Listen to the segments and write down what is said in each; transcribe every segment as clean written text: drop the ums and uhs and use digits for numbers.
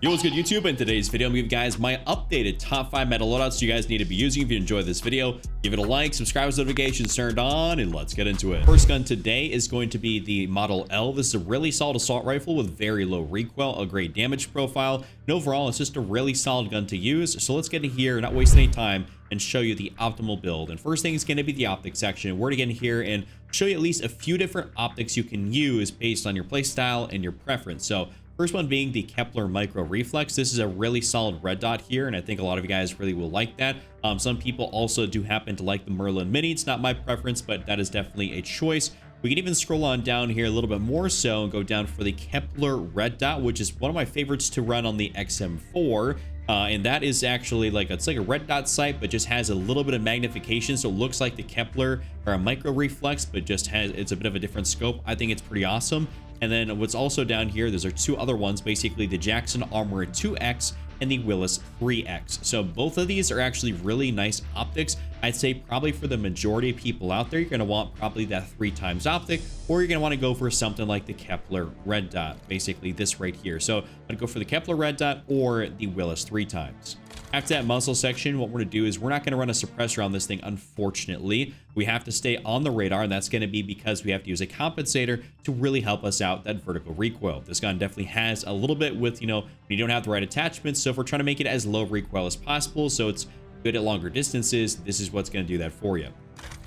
Yo, what's good, YouTube? In today's video, I'm gonna give you guys my updated top 5 meta loadouts you guys need to be using. If you enjoyed this video, give it a like, subscribe with notifications turned on, and let's get into it. First gun today is going to be the Model L. This is a really solid assault rifle with very low recoil, a great damage profile, and overall, it's just a really solid gun to use. So let's get in here, not waste any time, and show you the optimal build. And first thing is going to be the optics section. We're going to get in here and show you at least a few different optics you can use based on your playstyle and your preference. So first one being the Kepler Micro Reflex. This is a really solid red dot here, and I think a lot of you guys really will like that. Some people also do happen to like the Merlin Mini. It's not my preference, but that is definitely a choice. We can even scroll on down here a little bit more so and go down for the Kepler Red Dot, which is one of my favorites to run on the XM4. And that is actually it's like a red dot sight, but just has a little bit of magnification. So it looks like the Kepler or a Micro Reflex, but it's a bit of a different scope. I think it's pretty awesome. And then what's also down here, those are two other ones, basically the Jackson Armor 2X and the Willis 3X. So both of these are actually really nice optics. I'd say probably for the majority of people out there, you're going to want probably that 3x optic, or you're going to want to go for something like the Kepler Red Dot, basically this right here. So I'd go for the Kepler Red Dot or the Willis 3x. After that muzzle section, what we're going to do is we're not going to run a suppressor on this thing, unfortunately. We have to stay on the radar, and that's going to be because we have to use a compensator to really help us out that vertical recoil. This gun definitely has a little bit with, you don't have the right attachments, so if we're trying to make it as low recoil as possible, so it's good at longer distances, this is what's going to do that for you.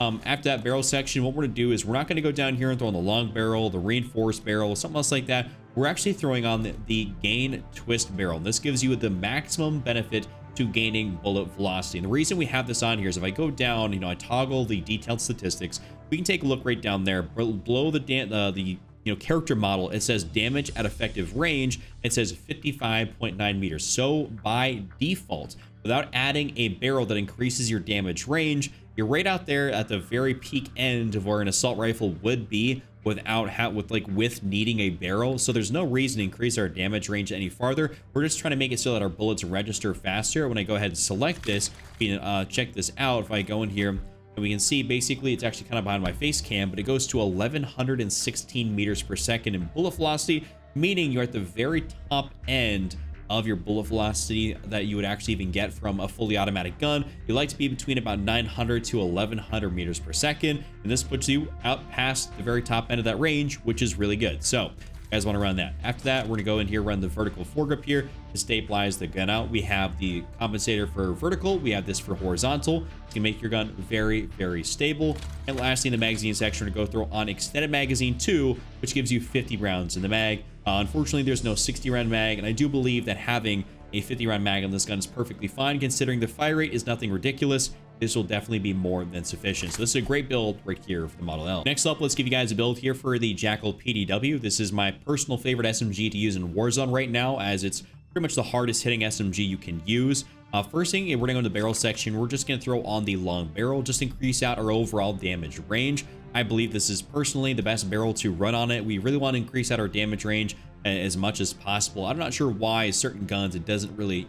After that barrel section, what we're going to do is we're not going to go down here and throw on the long barrel, the reinforced barrel, something else like that. We're actually throwing on the gain twist barrel. This gives you the maximum benefit to gaining bullet velocity. And the reason we have this on here is if I go down, I toggle the detailed statistics, we can take a look right down there below the character model. It says damage at effective range. It says 55.9 meters. So by default, without adding a barrel that increases your damage range, you're right out there at the very peak end of where an assault rifle would be with needing a barrel. So there's no reason to increase our damage range any farther. We're just trying to make it so that our bullets register faster. When I go ahead and select this, you can check this out. If I go in here, and we can see basically it's actually kind of behind my face cam, but it goes to 1116 meters per second in bullet velocity, meaning you're at the very top end of your bullet velocity that you would actually even get from a fully automatic gun. You like to be between about 900 to 1100 meters per second, and this puts you out past the very top end of that range, which is really good. So you guys want to run that. After that, we're gonna go in here, run the vertical foregrip here to stabilize the gun out. We have the compensator for vertical, we have this for horizontal to make your gun very, very stable. And lastly, in the magazine section, we're gonna go throw on extended magazine 2, which gives you 50 rounds in the mag. Unfortunately, there's no 60 round mag, and I do believe that having a 50 round mag on this gun is perfectly fine, considering the fire rate is nothing ridiculous. This will definitely be more than sufficient. So this is a great build right here for the Model L. Next up, let's give you guys a build here for the Jackal PDW. This is my personal favorite SMG to use in Warzone right now, as it's pretty much the hardest hitting SMG you can use. First thing, we're gonna go to the barrel section. We're just gonna throw on the long barrel, just increase out our overall damage range. I believe this is personally the best barrel to run on it. We really want to increase out our damage range as much as possible. I'm not sure why certain guns it doesn't really,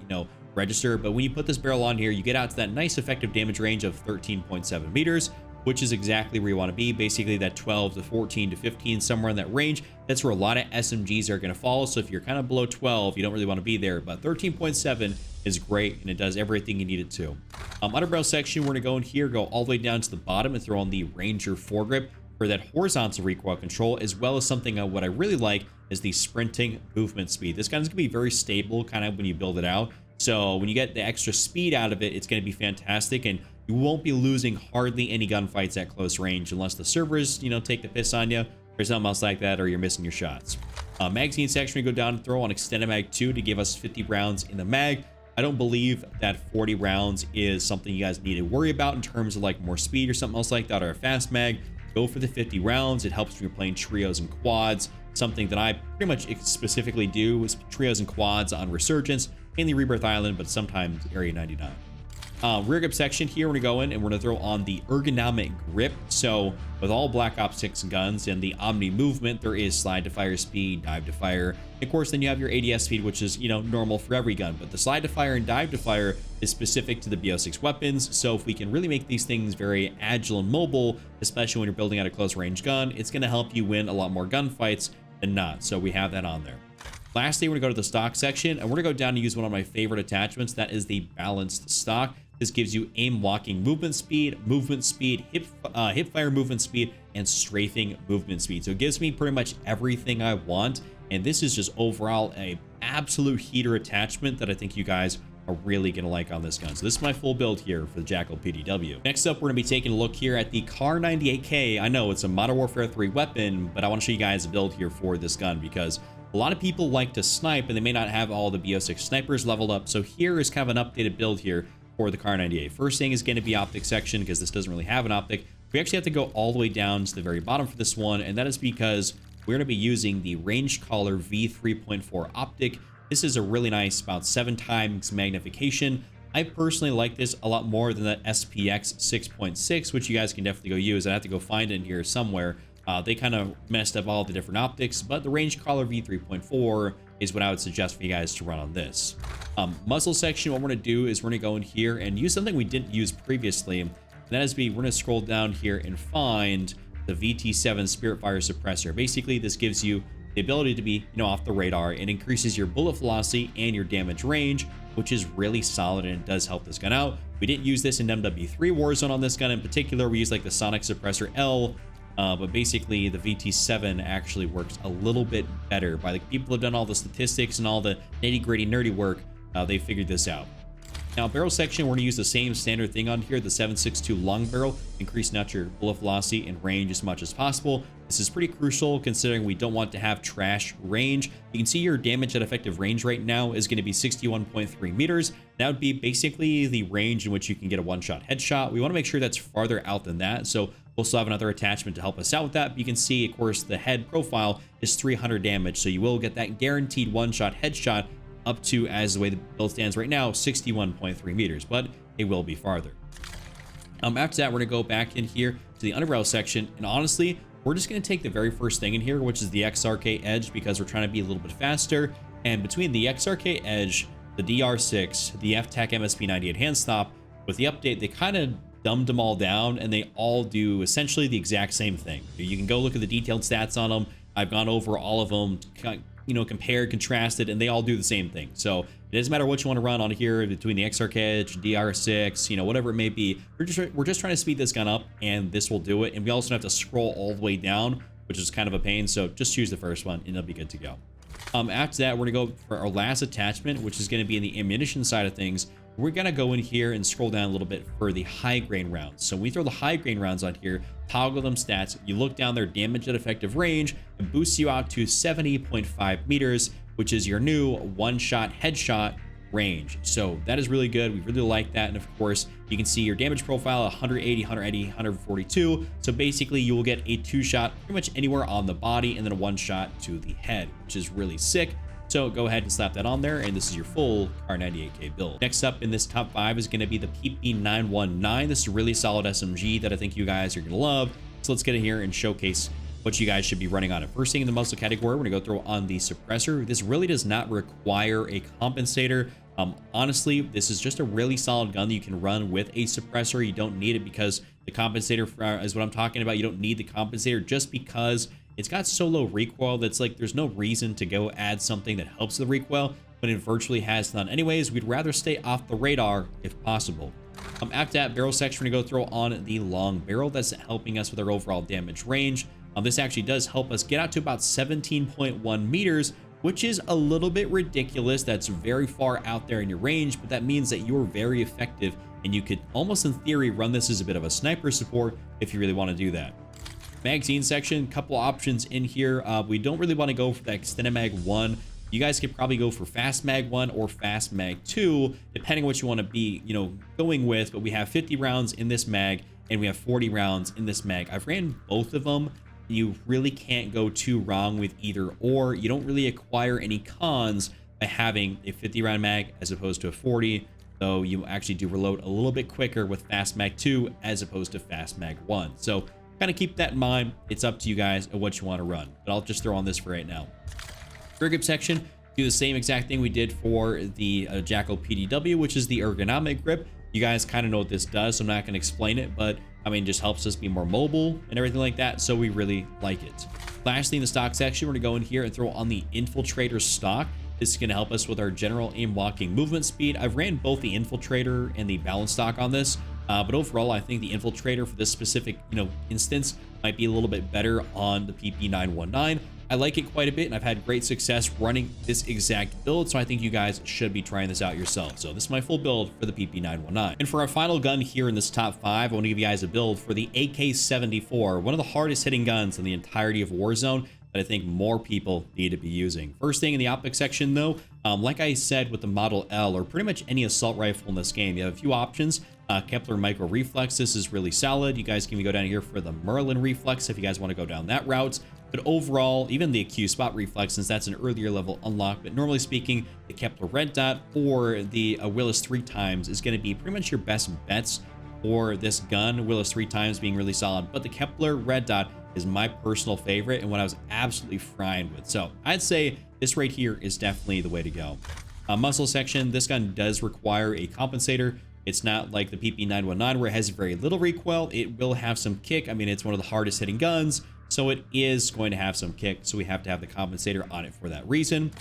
register, but when you put this barrel on here, you get out to that nice effective damage range of 13.7 meters, which is exactly where you want to be. Basically that 12 to 14 to 15, somewhere in that range. That's where a lot of SMGs are going to fall. So if you're kind of below 12, you don't really want to be there, but 13.7 is great, and it does everything you need it to. Under barrel section, we're going to go in here, go all the way down to the bottom and throw on the Ranger foregrip for that horizontal recoil control, as well as something what I really like is the sprinting movement speed. This gun's going to be very stable kind of when you build it out. So when you get the extra speed out of it, it's going to be fantastic, and you won't be losing hardly any gunfights at close range unless the servers, take the piss on you or something else like that, or you're missing your shots. Magazine section, we go down and throw on extended mag 2 to give us 50 rounds in the mag. I don't believe that 40 rounds is something you guys need to worry about in terms of more speed or something else like that, or a fast mag. Go for the 50 rounds. It helps when you're playing trios and quads. Something that I pretty much specifically do is trios and quads on Resurgence, mainly Rebirth Island, but sometimes Area 99. Rear grip section here, we're gonna go in and we're gonna throw on the ergonomic grip. So with all Black Ops 6 guns and the Omni movement, there is slide to fire speed, dive to fire. Of course, then you have your ADS speed, which is, normal for every gun, but the slide to fire and dive to fire is specific to the BO6 weapons. So if we can really make these things very agile and mobile, especially when you're building out a close range gun, it's gonna help you win a lot more gunfights than not. So we have that on there. Lastly, we're gonna go to the stock section, and we're gonna go down and use one of my favorite attachments. That is the balanced stock. This gives you aim locking movement speed, hip fire movement speed, and strafing movement speed. So it gives me pretty much everything I want. And this is just overall a absolute heater attachment that I think you guys are really gonna like on this gun. So this is my full build here for the Jackal PDW. Next up, we're gonna be taking a look here at the Kar 98K. I know it's a Modern Warfare 3 weapon, but I want to show you guys a build here for this gun because a lot of people like to snipe and they may not have all the BO6 snipers leveled up. So here is kind of an updated build here for the Kar 98. First thing is going to be optic section because this doesn't really have an optic. We actually have to go all the way down to the very bottom for this one, and that is because we're going to be using the Range Caller V3.4 optic. This is a really nice, about 7 times magnification. I personally like this a lot more than the SPX 6.6, which you guys can definitely go use. I have to go find it in here somewhere. They kind of messed up all the different optics, but the Range Caller V3.4 is what I would suggest for you guys to run on this. Muzzle section, what we're going to do is we're going to go in here and use something we didn't use previously. And that is we're going to scroll down here and find the VT7 Spiritfire Suppressor. Basically, this gives you the ability to be, off the radar. It increases your bullet velocity and your damage range, which is really solid, and it does help this gun out. We didn't use this in MW3 Warzone on this gun in particular. We used like the Sonic Suppressor L, but basically the VT7 actually works a little bit better. By the people who have done all the statistics and all the nitty-gritty nerdy work, they figured this out. Now, barrel section, we're going to use the same standard thing on here, the 7.62 long barrel, increasing out your bullet velocity and range as much as possible. This is pretty crucial considering we don't want to have trash range. You can see your damage at effective range right now is going to be 61.3 meters. That would be basically the range in which you can get a one-shot headshot. We want to make sure that's farther out than that, so we'll still have another attachment to help us out with that. But you can see, of course, the head profile is 300 damage, so you will get that guaranteed one-shot headshot up to, as the way the build stands right now, 61.3 meters, but it will be farther. After that, we're going to go back in here to the underbarrel section, and honestly, we're just going to take the very first thing in here, which is the XRK Edge, because we're trying to be a little bit faster. And between the XRK Edge, the DR6, the FTAC MSP98 hand stop, with the update, they kind of dumbed them all down, and they all do essentially the exact same thing. You can go look at the detailed stats on them. I've gone over all of them, compared, contrasted, and they all do the same thing. So it doesn't matter what you want to run on here between the XRK Edge, DR6, whatever it may be. We're just trying to speed this gun up, and this will do it. And we also have to scroll all the way down, which is kind of a pain. So just choose the first one, and it'll be good to go. After that, we're going to go for our last attachment, which is going to be in the ammunition side of things. We're going to go in here and scroll down a little bit for the high grain rounds. So we throw the high grain rounds on here, toggle them stats. You look down their damage at effective range and boosts you out to 70.5 meters, which is your new one-shot headshot range. So that is really good. We really like that. And of course, you can see your damage profile 180, 180, 142. So basically you will get a 2-shot pretty much anywhere on the body and then a 1-shot to the head, which is really sick. So go ahead and slap that on there, and this is your full Kar 98K build. Next up in this top 5 is going to be the PP919. This is a really solid SMG that I think you guys are going to love. So let's get in here and showcase what you guys should be running on it. First thing in the muzzle category, we're going to go throw on the suppressor. This really does not require a compensator. Honestly, this is just a really solid gun that you can run with a suppressor. You don't need it because the compensator is what I'm talking about. You don't need the compensator just because it's got so low recoil that's like there's no reason to go add something that helps the recoil, but it virtually has none anyways. We'd rather stay off the radar if possible. After that, barrel section, we're going to go throw on the long barrel. That's helping us with our overall damage range. This actually does help us get out to about 17.1 meters, which is a little bit ridiculous. That's very far out there in your range, but that means that you're very effective, and you could almost in theory run this as a bit of a sniper support if you really want to do that. Magazine section, couple options in here. We don't really want to go for that extended mag 1. You guys could probably go for fast mag 1 or fast mag 2, depending on what you want to be, going with. But we have 50 rounds in this mag, and we have 40 rounds in this mag. I've ran both of them. You really can't go too wrong with either or. You don't really acquire any cons by having a 50 round mag as opposed to a 40, though you actually do reload a little bit quicker with fast mag 2 as opposed to fast mag 1. So kind of keep that in mind. It's up to you guys and what you want to run, but I'll just throw on this for right now. Rear grip section, do the same exact thing we did for the Jackal PDW, which is the ergonomic grip. You guys kind of know what this does, so I'm not going to explain it, but I mean, just helps us be more mobile and everything like that, so we really like it. Lastly, in the stock section, we're going to go in here and throw on the Infiltrator stock. This is going to help us with our general aim walking movement speed. I've ran both the Infiltrator and the balance stock on this, but overall, I think the Infiltrator for this specific, instance might be a little bit better on the PP919. I like it quite a bit, and I've had great success running this exact build, so I think you guys should be trying this out yourself. So this is my full build for the PP919. And for our final gun here in this top 5, I want to give you guys a build for the AK-74, one of the hardest hitting guns in the entirety of Warzone that I think more people need to be using. First thing in the optics section though, like I said with the Model L or pretty much any assault rifle in this game, you have a few options. Kepler Micro Reflex, this is really solid. You guys can even go down here for the Merlin Reflex if you guys want to go down that route. But overall, even the Q Spot Reflex, since that's an earlier level unlock, but normally speaking, the Kepler Red Dot or the Willis 3x is going to be pretty much your best bets for this gun. Willis 3x being really solid, but the Kepler Red Dot is my personal favorite and what I was absolutely frying with. So I'd say this right here is definitely the way to go. Muzzle section, this gun does require a compensator. It's not like the PP919 where it has very little recoil. It will have some kick. I mean, it's one of the hardest hitting guns, so it is going to have some kick. So we have to have the compensator on it for that reason.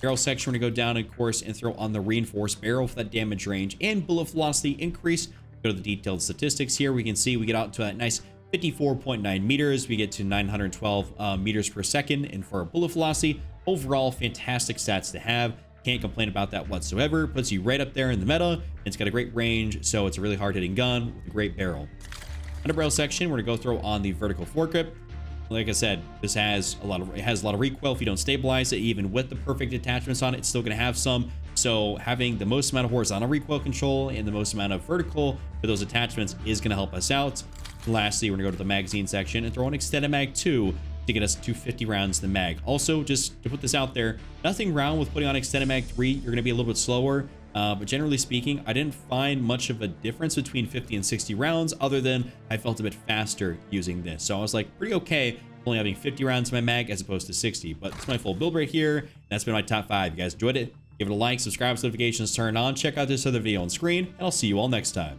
Barrel section, we're going to go down, of course, and throw on the reinforced barrel for that damage range and bullet velocity increase. Go to the detailed statistics here. We can see we get out to that nice 54.9 meters. We get to 912 meters per second. And for our bullet velocity, overall, fantastic stats to have. Can't complain about that whatsoever. Puts you right up there in the meta. It's got a great range, so it's a really hard hitting gun with a great barrel. Underbarrel section, we're gonna go throw on the vertical foregrip. Like I said, this has a lot of recoil. If you don't stabilize it, even with the perfect attachments on it, it's still gonna have some. So having the most amount of horizontal recoil control and the most amount of vertical for those attachments is gonna help us out. Lastly, we're gonna go to the magazine section and throw an extended mag 2 to get us to 50 rounds in the mag. Also, just to put this out there, nothing wrong with putting on extended mag 3. You're going to be a little bit slower, but generally speaking, I didn't find much of a difference between 50 and 60 rounds other than I felt a bit faster using this. So I was like pretty okay only having 50 rounds in my mag as opposed to 60, but it's my full build right here. That's been my top 5. If you guys enjoyed it, give it a like, subscribe, notifications turned on, check out this other video on screen, and I'll see you all next time.